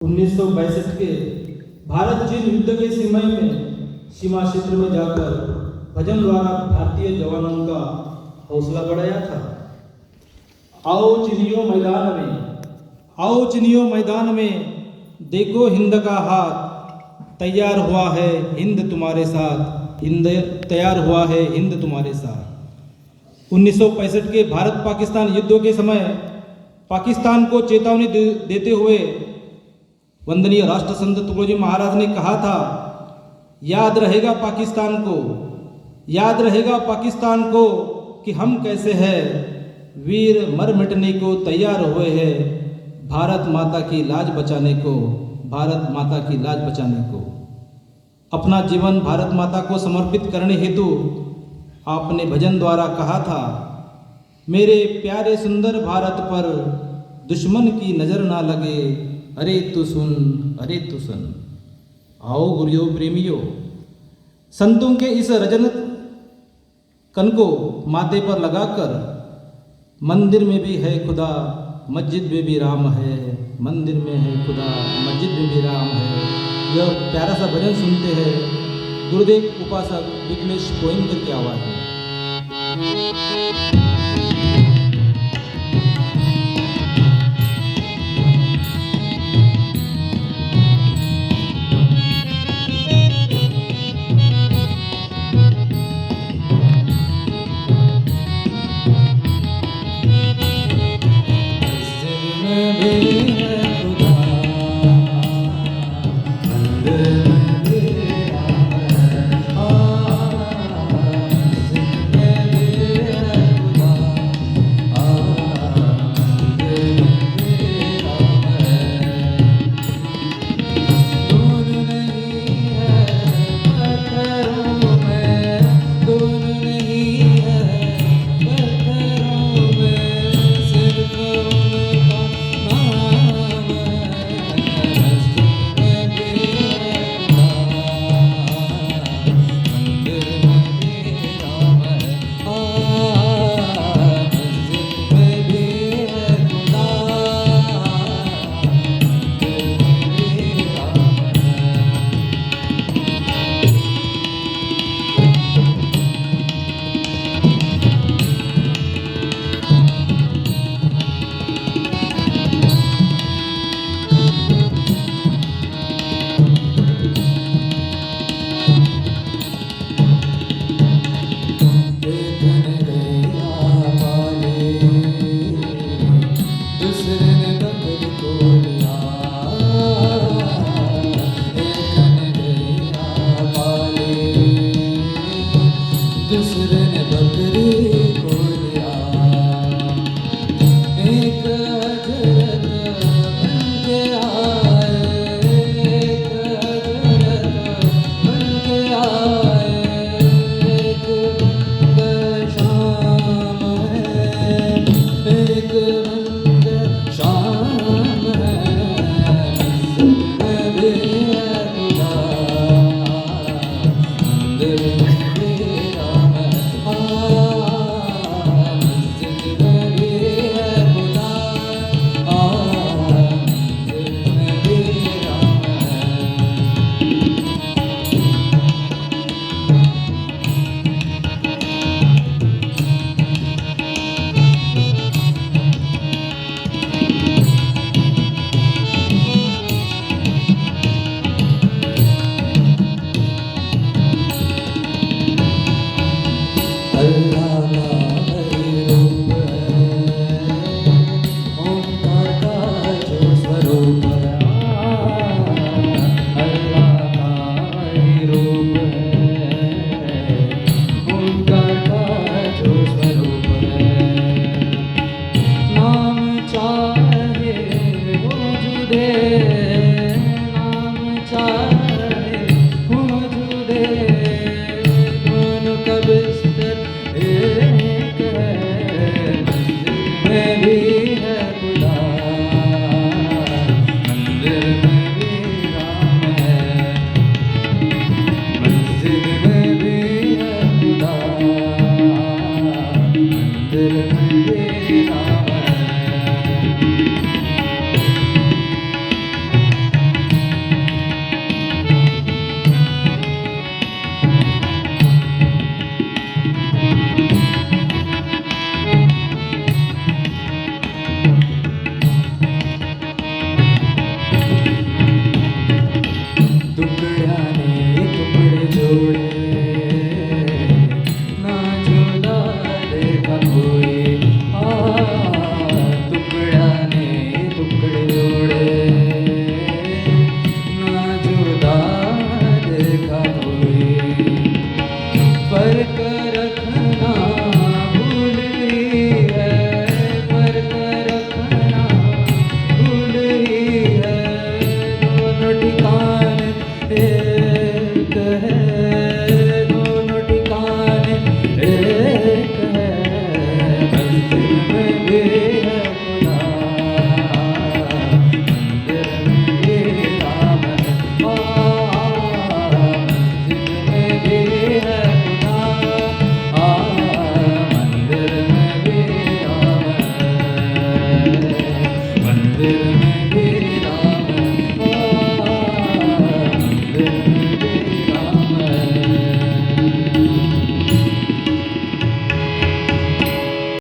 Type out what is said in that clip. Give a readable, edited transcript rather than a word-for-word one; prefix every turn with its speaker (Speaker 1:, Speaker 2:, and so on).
Speaker 1: 1962 के भारत चीन युद्ध के समय में सीमा क्षेत्र में जाकर भजन द्वारा भारतीय जवानों का हौसला बढ़ाया था। आओ चिनियो मैदान में देखो हिंद का हाथ तैयार हुआ है हिंद तुम्हारे साथ, हिंद तैयार हुआ है हिंद तुम्हारे साथ। 1965 के भारत पाकिस्तान युद्धों के समय पाकिस्तान को चेतावनी देते हुए वंदनीय राष्ट्रसंत तुकडोजी महाराज ने कहा था, याद रहेगा पाकिस्तान को कि हम कैसे हैं, वीर मर मिटने को तैयार हुए हैं भारत माता की लाज बचाने को, भारत माता की लाज बचाने को। अपना जीवन भारत माता को समर्पित करने हेतु आपने भजन द्वारा कहा था, मेरे प्यारे सुंदर भारत पर दुश्मन की नज़र ना लगे, अरे तू सुन। आओ गुरुओं प्रेमियों, संतों के इस रजन कन को माथे पर लगाकर, मंदिर में भी है खुदा मस्जिद में भी राम है, मंदिर में है खुदा मस्जिद में भी राम है। यह प्यारा सा भजन सुनते हैं गुरुदेव उपासक विघ्नेश गोइंकर की आवाज़ में।